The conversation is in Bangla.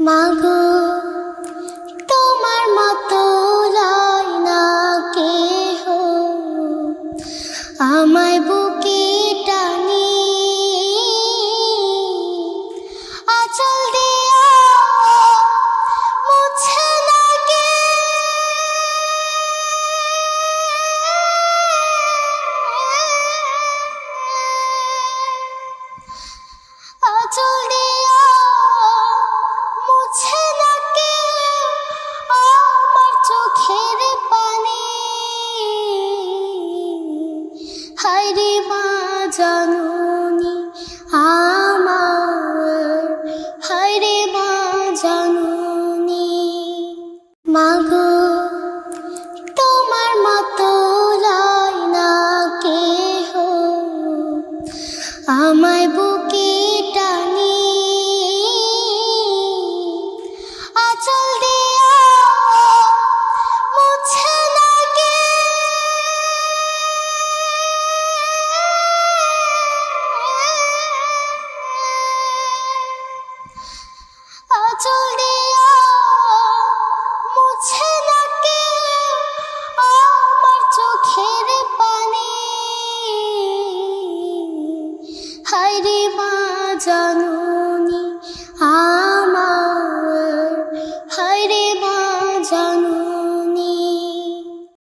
মাগো তোমার মতো লয় না কেহ, আমায় বুকে টানি আঁচল দিয়া মুছে লাগে। আঁচল দিয়া মুছে লাগে আমার চোখের পানি। হায়রে মা জানুনি আমার, হায়রে মা জানুনি। মাগো তোমার মতো লয় না কেহ, আমায় বুকে টানি আঁচল দিয়া মুছে লাগে। আঁচল দিয়া মুছে লাগে আমার চোখের পানি। হায়রে মা জানো